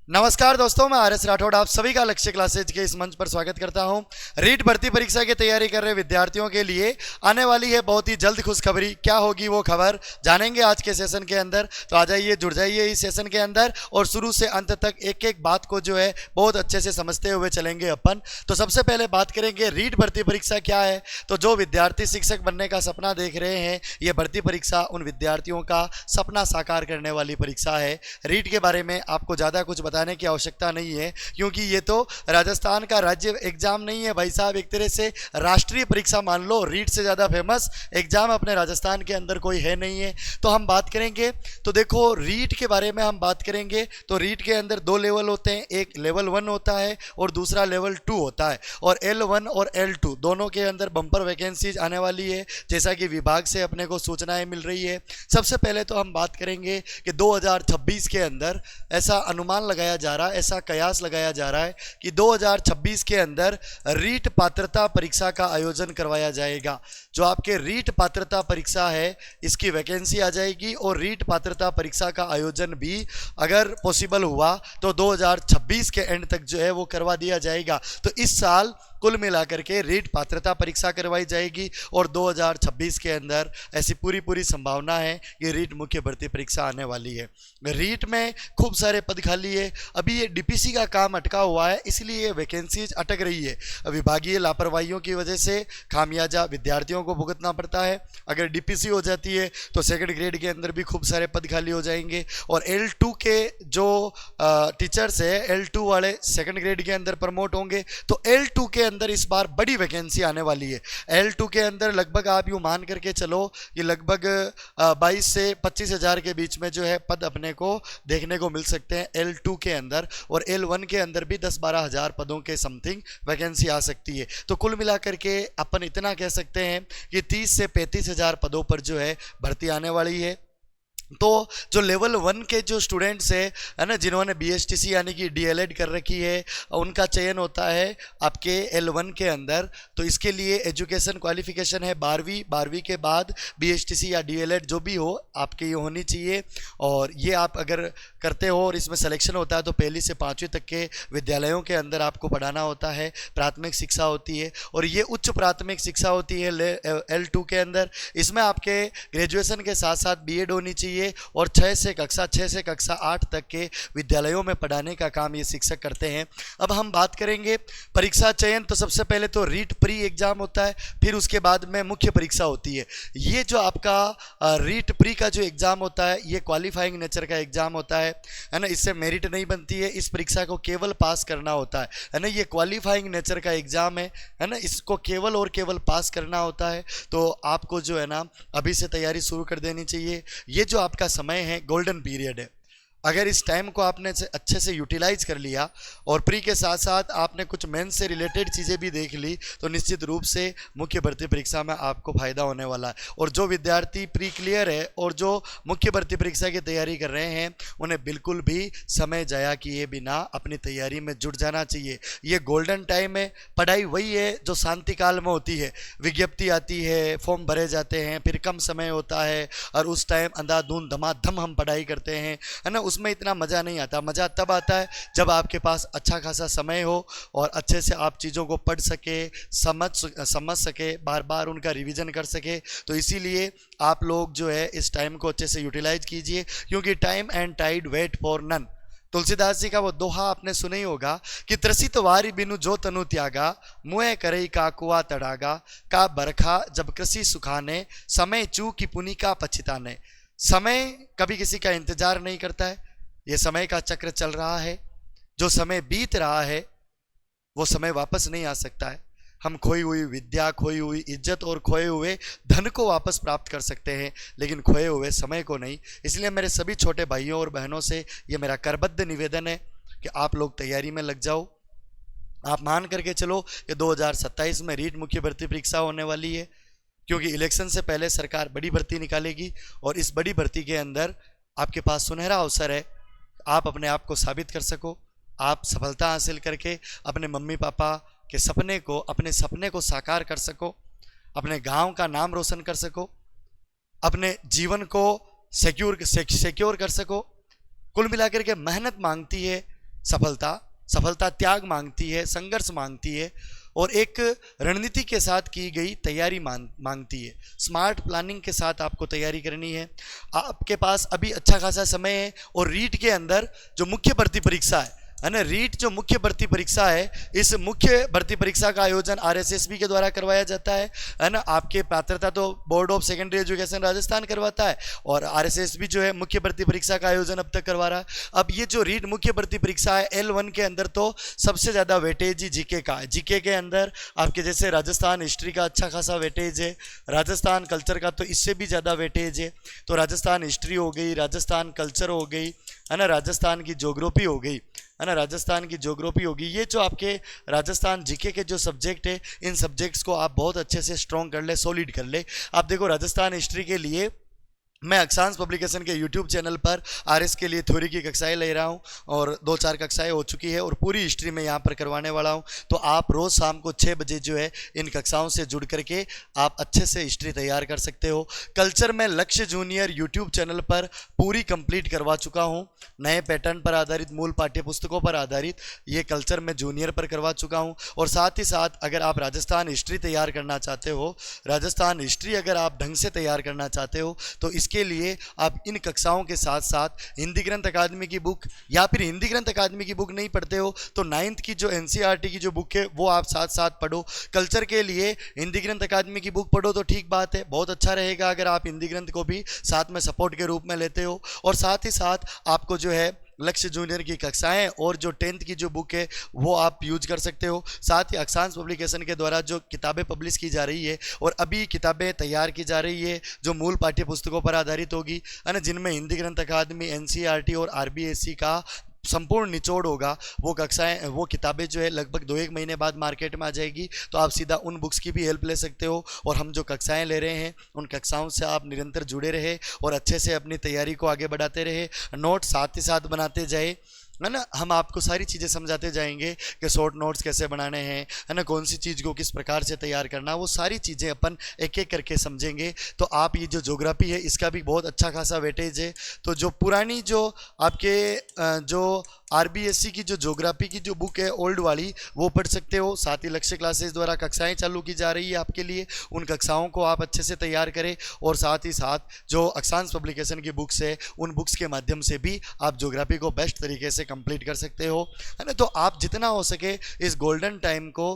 नमस्कार दोस्तों, मैं आर एस राठौड़ आप सभी का लक्ष्य क्लासेज के इस मंच पर स्वागत करता हूं। रीट भर्ती परीक्षा की तैयारी कर रहे विद्यार्थियों के लिए आने वाली है बहुत ही जल्द खुशखबरी। क्या होगी वो खबर जानेंगे आज के सेशन के अंदर। तो आ जाइए, जुड़ जाइए इस सेशन के अंदर और शुरू से अंत तक एक एक बात को जो है बहुत अच्छे से समझते हुए चलेंगे अपन। तो सबसे पहले बात करेंगे रीट भर्ती परीक्षा क्या है। तो जो विद्यार्थी शिक्षक बनने का सपना देख रहे हैं, ये भर्ती परीक्षा उन विद्यार्थियों का सपना साकार करने वाली परीक्षा है। रीट के बारे में आपको ज़्यादा कुछ बताने की आवश्यकता नहीं है, क्योंकि ये तो राजस्थान का राज्य एग्जाम नहीं है भाई साहब, एक तरह से राष्ट्रीय परीक्षा मान लो। रीट से ज़्यादा फेमस एग्जाम अपने राजस्थान के अंदर कोई है नहीं है। तो हम बात करेंगे, तो देखो रीट के बारे में हम बात करेंगे तो रीट के अंदर दो लेवल होते हैं, एक लेवल 1 होता है और दूसरा लेवल 2 होता है। और L1 और L2 दोनों के अंदर बम्पर वैकेंसीज आने वाली है, जैसा कि विभाग से अपने को सूचनाएं मिल रही है। सबसे पहले तो हम बात करेंगे कि 2026 के अंदर ऐसा अनुमान लगाया जा रहा है, ऐसा कयास लगाया जा रहा है कि 2026 के अंदर रीट पात्रता परीक्षा का आयोजन करवाया जाएगा। जो आपके रीट पात्रता परीक्षा है, इसकी वैकेंसी आ जाएगी और रीट पात्रता परीक्षा का आयोजन भी अगर पॉसिबल हुआ तो 2026 के एंड तक जो है वो करवा दिया जाएगा। तो इस साल कुल मिलाकर के रीट पात्रता परीक्षा करवाई जाएगी और 2026 के अंदर ऐसी पूरी संभावना है कि रीट मुख्य भर्ती परीक्षा आने वाली है। रीट में खूब सारे पद खाली है, अभी ये डीपीसी का काम अटका हुआ है, इसलिए ये वैकेंसीज अटक रही है। विभागीय लापरवाहियों की वजह से खामियाजा विद्यार्थियों को भुगतना पड़ता है। अगर डीपीसी हो जाती है तो सेकंड ग्रेड के अंदर भी खूब सारे पद खाली हो जाएंगे और L2 के जो टीचर्स है, L2 वाले सेकंड ग्रेड के अंदर प्रमोट होंगे। तो L2 के अंदर इस बार बड़ी वैकेंसी आने वाली है। L2 के अंदर लगभग आप यूँ मान करके चलो कि लगभग 22 से 25 हज़ार के बीच में जो है पद अपने को देखने को मिल सकते हैं L2 के अंदर, और L1 के अंदर भी 10-12 हज़ार पदों के समथिंग वैकेंसी आ सकती है। तो कुल मिलाकर के अपन इतना कह सकते हैं कि 30 से 35 हज़ार पदों पर जो है भर्ती आने वाली है। तो जो लेवल 1 के जो स्टूडेंट्स है ना, जिन्होंने BSTC यानी कि DLED कर रखी है, उनका चयन होता है आपके L1 के अंदर। तो इसके लिए एजुकेशन क्वालिफिकेशन है 12वीं के बाद BSTC या DLED जो भी हो आपके ये होनी चाहिए। और ये आप अगर करते हो और इसमें सिलेक्शन होता है तो पहली से 5वीं तक के विद्यालयों के अंदर आपको पढ़ाना होता है, प्राथमिक शिक्षा होती है और ये उच्च प्राथमिक शिक्षा होती है L2 के अंदर। इसमें आपके ग्रेजुएशन के साथ साथ BEd होनी चाहिए और 6 से कक्षा 8 तक के विद्यालयों में पढ़ाने का काम ये शिक्षक करते हैं। अब हम बात करेंगे परीक्षा चयन, तो सबसे पहले तो रीट प्री एग्जाम होता है, फिर उसके बाद में मुख्य परीक्षा होती है। ये जो आपका रीट प्री का जो एग्जाम होता है, ये क्वालिफाइंग नेचर का एग्जाम होता है ना, इससे मेरिट नहीं बनती है, इस परीक्षा को केवल पास करना होता है ना। ये क्वालिफाइंग नेचर का एग्जाम है ना, इसको केवल और केवल पास करना होता है। तो आपको जो है ना अभी से तैयारी शुरू कर देनी चाहिए। ये जो आपका समय है गोल्डन पीरियड है, अगर इस टाइम को आपने अच्छे से यूटिलाइज कर लिया और प्री के साथ साथ आपने कुछ मेंस से रिलेटेड चीज़ें भी देख ली तो निश्चित रूप से मुख्य भर्ती परीक्षा में आपको फायदा होने वाला है। और जो विद्यार्थी प्री क्लियर है और जो मुख्य भर्ती परीक्षा की तैयारी कर रहे हैं, उन्हें बिल्कुल भी समय जाया किए बिना अपनी तैयारी में जुट जाना चाहिए। ये गोल्डन टाइम है, पढ़ाई वही है जो शांति काल में होती है। विज्ञप्ति आती है, फॉर्म भरे जाते हैं, फिर कम समय होता है और उस टाइम अंधाधुंध धमाधम हम पढ़ाई करते हैं, है ना। उसमें इतना मज़ा नहीं आता। मज़ा तब आता है जब आपके पास अच्छा खासा समय हो और अच्छे से आप चीज़ों को पढ़ सके, समझ सके, बार बार उनका रिवीजन कर सके। तो इसीलिए आप लोग जो है इस टाइम को अच्छे से यूटिलाइज कीजिए, क्योंकि time and tide wait for none. Tulsidas ji का वो दोहा आपने सुना ही होगा कि त्रसित वारी बिनु जो तनु त्यागा, मुए करई का कुआ तड़ागा, का बरखा जब कृषि सुखाने, समय चूकी पुनि का पछिताने। समय कभी किसी का इंतजार नहीं करता है, ये समय का चक्र चल रहा है। जो समय बीत रहा है वो समय वापस नहीं आ सकता है। हम खोई हुई विद्या, खोई हुई इज्जत और खोए हुए धन को वापस प्राप्त कर सकते हैं, लेकिन खोए हुए समय को नहीं। इसलिए मेरे सभी छोटे भाइयों और बहनों से ये मेरा करबद्ध निवेदन है कि आप लोग तैयारी में लग जाओ। आप मान करके चलो कि 2027 में रीट मुख्य भर्ती परीक्षा होने वाली है, क्योंकि इलेक्शन से पहले सरकार बड़ी भर्ती निकालेगी और इस बड़ी भर्ती के अंदर आपके पास सुनहरा अवसर है, आप अपने आप को साबित कर सको, आप सफलता हासिल करके अपने मम्मी पापा के सपने को, अपने सपने को साकार कर सको, अपने गांव का नाम रोशन कर सको, अपने जीवन को सिक्योर कर सको। कुल मिलाकर के मेहनत मांगती है सफलता त्याग मांगती है, संघर्ष मांगती है और एक रणनीति के साथ की गई तैयारी मांगती है। स्मार्ट प्लानिंग के साथ आपको तैयारी करनी है। आपके पास अभी अच्छा खासा समय है और रीट के अंदर जो मुख्य भर्ती परीक्षा है ना, रीट जो मुख्य भर्ती परीक्षा है, इस मुख्य भर्ती परीक्षा का आयोजन आरएसएसबी के द्वारा करवाया जाता है ना। आपके पात्रता तो board of secondary education Rajasthan करवाता है और आरएसएसबी जो है मुख्य भर्ती परीक्षा का आयोजन अब तक करवा रहा है। अब ये जो रीट मुख्य भर्ती परीक्षा है L1 के अंदर तो सबसे ज़्यादा वेटेज ही जीके का है। जीके के अंदर आपके जैसे राजस्थान हिस्ट्री का अच्छा खासा वेटेज है, राजस्थान कल्चर का तो इससे भी ज़्यादा वेटेज है। तो राजस्थान हिस्ट्री हो गई, राजस्थान कल्चर हो गई है ना, राजस्थान की ज्योग्राफी हो गई है ना, राजस्थान की ज्योग्राफी होगी। ये जो आपके राजस्थान जीके के जो सब्जेक्ट है, इन सब्जेक्ट्स को आप बहुत अच्छे से स्ट्रॉन्ग कर ले, सॉलिड कर ले। आप देखो राजस्थान हिस्ट्री के लिए मैं अक्षांश पब्लिकेशन के यूट्यूब चैनल पर आरएस के लिए थ्योरी की कक्षाएं ले रहा हूं और 2-4 कक्षाएं हो चुकी है और पूरी हिस्ट्री में यहां पर करवाने वाला हूं। तो आप रोज़ शाम को 6 बजे जो है इन कक्षाओं से जुड़ करके आप अच्छे से हिस्ट्री तैयार कर सकते हो। कल्चर में लक्ष्य जूनियर यूट्यूब चैनल पर पूरी कंप्लीट करवा चुका हूं, नए पैटर्न पर आधारित, मूल पाठ्य पुस्तकों पर आधारित ये कल्चर में जूनियर पर करवा चुका हूँ। और साथ ही साथ अगर आप राजस्थान हिस्ट्री तैयार करना चाहते हो, राजस्थान हिस्ट्री अगर आप ढंग से तैयार करना चाहते हो तो इसके लिए आप इन कक्षाओं के साथ साथ हिंदी ग्रंथ अकादमी की बुक, या फिर हिंदी ग्रंथ अकादमी की बुक नहीं पढ़ते हो तो 9th की जो NCERT की जो बुक है वो आप साथ साथ पढ़ो। कल्चर के लिए हिंदी ग्रंथ अकादमी की बुक पढ़ो तो ठीक बात है, बहुत अच्छा रहेगा अगर आप हिंदी ग्रंथ को भी साथ में सपोर्ट के रूप में लेते हो। और साथ ही साथ आपको जो है लक्ष्य जूनियर की कक्षाएं और जो 10th की जो बुक है वो आप यूज कर सकते हो। साथ ही अक्षांश पब्लिकेशन के द्वारा जो किताबें पब्लिश की जा रही है और अभी किताबें तैयार की जा रही है जो मूल पाठ्य पुस्तकों पर आधारित होगी है ना, जिनमें हिंदी ग्रंथ अकादमी, NCERT और RBSC का संपूर्ण निचोड़ होगा, वो कक्षाएं, वो किताबें जो है लगभग 2-1 महीने बाद मार्केट में आ जाएगी। तो आप सीधा उन बुक्स की भी हेल्प ले सकते हो और हम जो कक्षाएं ले रहे हैं उन कक्षाओं से आप निरंतर जुड़े रहे और अच्छे से अपनी तैयारी को आगे बढ़ाते रहे, नोट साथ ही साथ बनाते जाए है ना। हम आपको सारी चीज़ें समझाते जाएंगे कि शॉर्ट नोट्स कैसे बनाने हैं है ना, कौन सी चीज़ को किस प्रकार से तैयार करना, वो सारी चीज़ें अपन एक एक करके समझेंगे। तो आप ये जो ज्योग्राफी है इसका भी बहुत अच्छा खासा वेटेज है। तो जो पुरानी जो आपके जो RBSC की जो ज्योग्राफी की जो बुक है ओल्ड वाली वो पढ़ सकते हो। साथ ही लक्ष्य क्लासेस द्वारा कक्षाएं चालू की जा रही है आपके लिए, उन कक्षाओं को आप अच्छे से तैयार करें। और साथ ही साथ जो अक्षांश पब्लिकेशन की बुक्स है उन बुक्स के माध्यम से भी आप ज्योग्राफी को बेस्ट तरीके से कंप्लीट कर सकते हो है ना। तो आप जितना हो सके इस गोल्डन टाइम को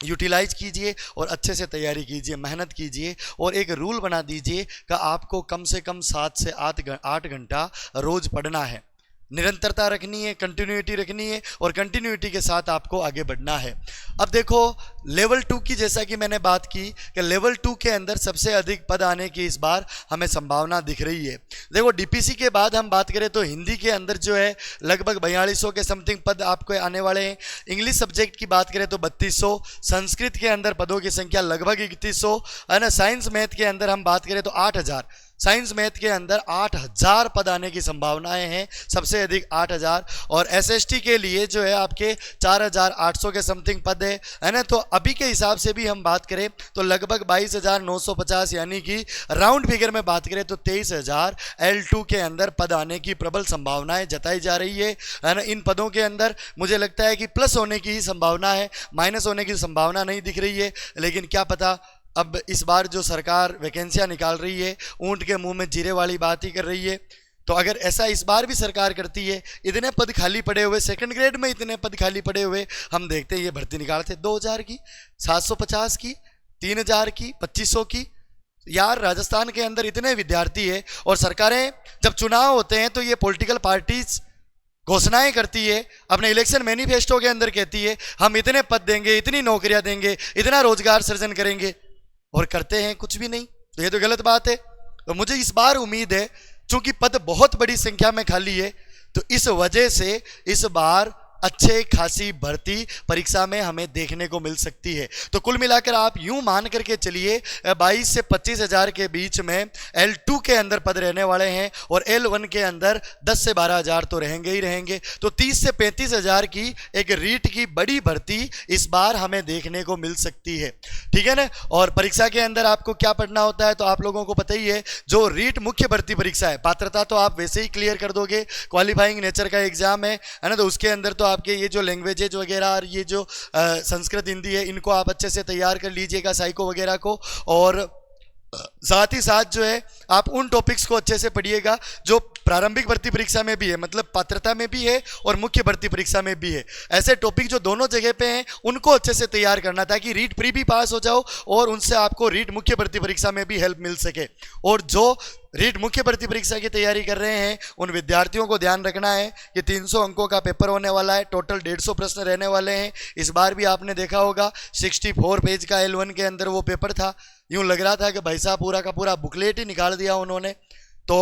यूटिलाइज कीजिए और अच्छे से तैयारी कीजिए, मेहनत कीजिए और एक रूल बना दीजिए कि आपको कम से कम 7 से 8 घंटा रोज़ पढ़ना है। निरंतरता रखनी है, कंटिन्यूटी रखनी है और कंटिन्यूटी के साथ आपको आगे बढ़ना है। अब देखो लेवल 2 की, जैसा कि मैंने बात की कि लेवल 2 के अंदर सबसे अधिक पद आने की इस बार हमें संभावना दिख रही है। देखो DPC के बाद हम बात करें तो हिंदी के अंदर जो है लगभग 4200 के समथिंग पद आपको आने वाले हैं। इंग्लिश सब्जेक्ट की बात करें तो 3200, संस्कृत के अंदर पदों की संख्या लगभग 3100 है ना। साइंस मैथ के अंदर हम बात करें तो 8000, साइंस मैथ के अंदर 8000 पद आने की संभावनाएं हैं, सबसे अधिक 8000। और SST के लिए जो है आपके 4800 के समथिंग पद है ना। तो अभी के हिसाब से भी हम बात करें तो लगभग 22950, यानी कि राउंड फिगर में बात करें तो 23000 L2 के अंदर पद आने की प्रबल संभावनाएं जताई जा रही है ना। इन पदों के अंदर मुझे लगता है कि प्लस होने की ही संभावना है, माइनस होने की संभावना नहीं दिख रही है। लेकिन क्या पता, अब इस बार जो सरकार वैकेंसियां निकाल रही है ऊंट के मुंह में जीरे वाली बात ही कर रही है। तो अगर ऐसा इस बार भी सरकार करती है, इतने पद खाली पड़े हुए, सेकंड ग्रेड में इतने पद खाली पड़े हुए, हम देखते हैं ये भर्ती निकालते 2000 की, 750 की, 3000 की, 2500 की। यार राजस्थान के अंदर इतने विद्यार्थी है और सरकारें जब चुनाव होते हैं तो ये पॉलिटिकल पार्टीज घोषणाएं करती है, अपने इलेक्शन मैनिफेस्टो के अंदर कहती है हम इतने पद देंगे, इतनी नौकरियां देंगे, इतना रोजगार सृजन करेंगे, और करते हैं कुछ भी नहीं। तो ये तो गलत बात है। तो मुझे इस बार उम्मीद है, चूंकि पद बहुत बड़ी संख्या में खाली है, तो इस वजह से इस बार अच्छे खासी भर्ती परीक्षा में हमें देखने को मिल सकती है। तो कुल मिलाकर आप यूं मान करके चलिए 22 से 25 हजार के बीच में L2 के अंदर पद रहने वाले हैं और L1 के अंदर 10 से 12 हजार तो रहेंगे ही रहेंगे। तो 30 से 35 हजार की एक रीट की बड़ी भर्ती इस बार हमें देखने को मिल सकती है, ठीक है ना। और परीक्षा के अंदर आपको क्या पढ़ना होता है तो आप लोगों को पता ही है, जो रीट मुख्य भर्ती परीक्षा है, पात्रता तो आप वैसे ही क्लियर कर दोगे, क्वालिफाइंग नेचर का एग्जाम है ना। तो उसके अंदर तो आपके ये जो लैंग्वेजेज वगैरह और ये जो संस्कृत हिंदी है, इनको आप अच्छे से तैयार कर लीजिएगा, साइको वगैरह को। और साथ ही साथ जो है आप उन टॉपिक्स को अच्छे से पढ़िएगा जो प्रारंभिक भर्ती परीक्षा में भी है, मतलब पात्रता में भी है और मुख्य भर्ती परीक्षा में भी है। ऐसे टॉपिक जो दोनों जगह पे हैं उनको अच्छे से तैयार करना, ताकि रीट प्री भी पास हो जाओ और उनसे आपको रीट मुख्य भर्ती परीक्षा में भी हेल्प मिल सके। और जो रीट मुख्य भर्ती परीक्षा की तैयारी कर रहे हैं उन विद्यार्थियों को ध्यान रखना है कि 300 अंकों का पेपर होने वाला है, टोटल 150 प्रश्न रहने वाले हैं। इस बार भी आपने देखा होगा 64 पेज का L1 के अंदर वो पेपर था, यूं लग रहा था कि भाई साहब पूरा का पूरा बुकलेट ही निकाल दिया उन्होंने। तो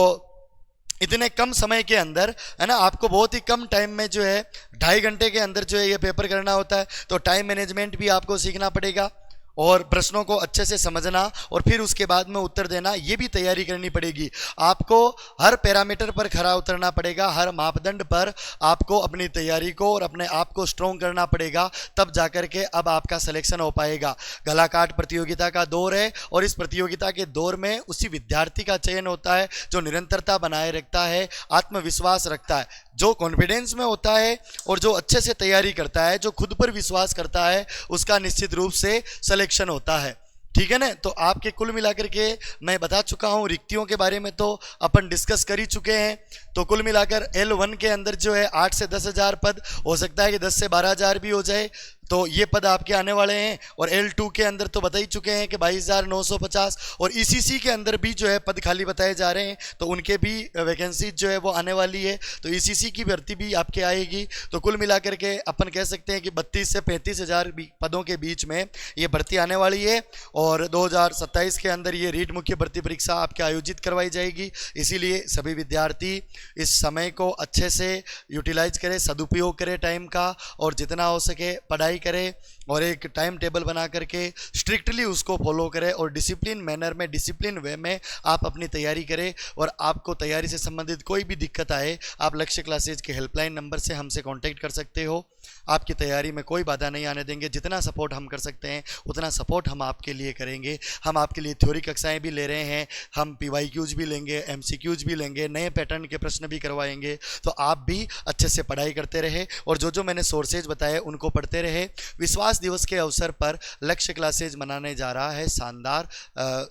इतने कम समय के अंदर है ना, आपको बहुत ही कम टाइम में जो है 2.5 घंटे के अंदर जो है ये पेपर करना होता है। तो टाइम मैनेजमेंट भी आपको सीखना पड़ेगा और प्रश्नों को अच्छे से समझना और फिर उसके बाद में उत्तर देना, ये भी तैयारी करनी पड़ेगी। आपको हर पैरामीटर पर खरा उतरना पड़ेगा, हर मापदंड पर आपको अपनी तैयारी को और अपने आप को स्ट्रॉन्ग करना पड़ेगा, तब जाकर के अब आपका सिलेक्शन हो पाएगा। गलाकाट प्रतियोगिता का दौर है और इस प्रतियोगिता के दौर में उसी विद्यार्थी का चयन होता है जो निरंतरता बनाए रखता है, आत्मविश्वास रखता है, जो कॉन्फिडेंस में होता है और जो अच्छे से तैयारी करता है, जो खुद पर विश्वास करता है, उसका निश्चित रूप से सिलेक्शन होता है, ठीक है ना। तो आपके कुल मिलाकर के मैं बता चुका हूँ, रिक्तियों के बारे में तो अपन डिस्कस कर ही चुके हैं। तो कुल मिलाकर L1 के अंदर जो है 8 से 10 हजार पद, हो सकता है कि 10 से 12 हजार भी हो जाए, तो ये पद आपके आने वाले हैं। और L2 के अंदर तो बता ही चुके हैं कि 22,950, और ECC के अंदर भी जो है पद खाली बताए जा रहे हैं, तो उनके भी वैकेंसी जो है वो आने वाली है। तो ECC की भर्ती भी आपके आएगी। तो कुल मिलाकर के अपन कह सकते हैं कि 32 से 35 हजार पदों के बीच में ये भर्ती आने वाली है और 2027 के अंदर ये रीट मुख्य भर्ती परीक्षा आपके आयोजित करवाई जाएगी। इसीलिए सभी विद्यार्थी इस समय को अच्छे से यूटिलाइज करें, सदुपयोग करें टाइम का, और जितना हो सके पढ़ाई करें और एक टाइम टेबल बना करके स्ट्रिक्टली उसको फॉलो करें और डिसिप्लिन मैनर में, डिसिप्लिन वे में आप अपनी तैयारी करें। और आपको तैयारी से संबंधित कोई भी दिक्कत आए, आप लक्ष्य क्लासेज के हेल्पलाइन नंबर से हमसे कांटेक्ट कर सकते हो। आपकी तैयारी में कोई बाधा नहीं आने देंगे। जितना सपोर्ट हम कर सकते हैं उतना सपोर्ट हम आपके लिए करेंगे। हम आपके लिए थ्योरी कक्षाएं भी ले रहे हैं, हम PYQs भी लेंगे, MCQs भी लेंगे, नए पैटर्न के प्रश्न भी करवाएंगे। तो आप भी अच्छे से पढ़ाई करते रहे और जो जो मैंने सोर्सेज बताए उनको पढ़ते रहे। विश्वास दिवस के अवसर पर लक्ष्य क्लासेज मनाने जा रहा है शानदार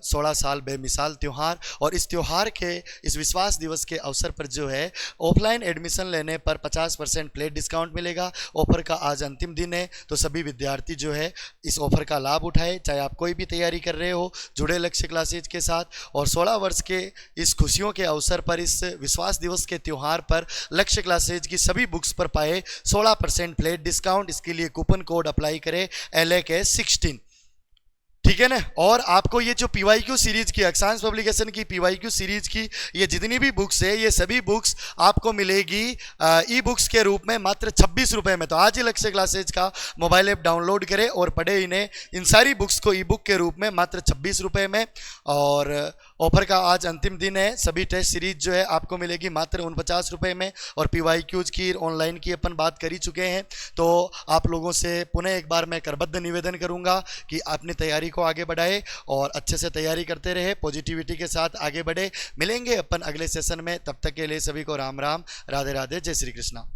16 साल बेमिसाल त्यौहार। और इस त्यौहार के, इस विश्वास दिवस के अवसर पर जो है ऑफलाइन एडमिशन लेने पर 50% प्लेट डिस्काउंट मिलेगा। ऑफर का आज अंतिम दिन है, तो सभी विद्यार्थी जो है इस ऑफर का लाभ उठाए, चाहे आप कोई भी तैयारी कर रहे हो, जुड़े लक्ष्य क्लासेज के साथ। और 16 वर्ष के इस खुशियों के अवसर पर, इस विश्वास दिवस के त्यौहार पर लक्ष्य क्लासेज की सभी बुक्स पर पाए 16% प्लेट डिस्काउंट। इसके लिए कूपन कोड अप्लाई करें LAK16, ठीक है ना। और आपको ये जो PYQ सीरीज की, अक्षांश पब्लिकेशन की PYQ सीरीज की ये जितनी भी बुक्स है, ये सभी बुक्स आपको मिलेगी ई बुक्स के रूप में मात्र 26 रुपये में। तो आज ही लक्ष्य क्लासेज का मोबाइल ऐप डाउनलोड करें और पढ़े इन्हें, इन सारी बुक्स को ई बुक के रूप में मात्र 26 रुपये में। और ऑफर का आज अंतिम दिन है। सभी टेस्ट सीरीज जो है आपको मिलेगी मात्र 49 रुपये में। और PYQs की ऑनलाइन की अपन बात कर ही चुके हैं। तो आप लोगों से पुनः एक बार मैं करबद्ध निवेदन करूंगा कि अपनी तैयारी को आगे बढ़ाए और अच्छे से तैयारी करते रहे, पॉजिटिविटी के साथ आगे बढ़े। मिलेंगे अपन अगले सेशन में, तब तक के लिए सभी को राम राम, राधे राधे, जय श्री कृष्णा।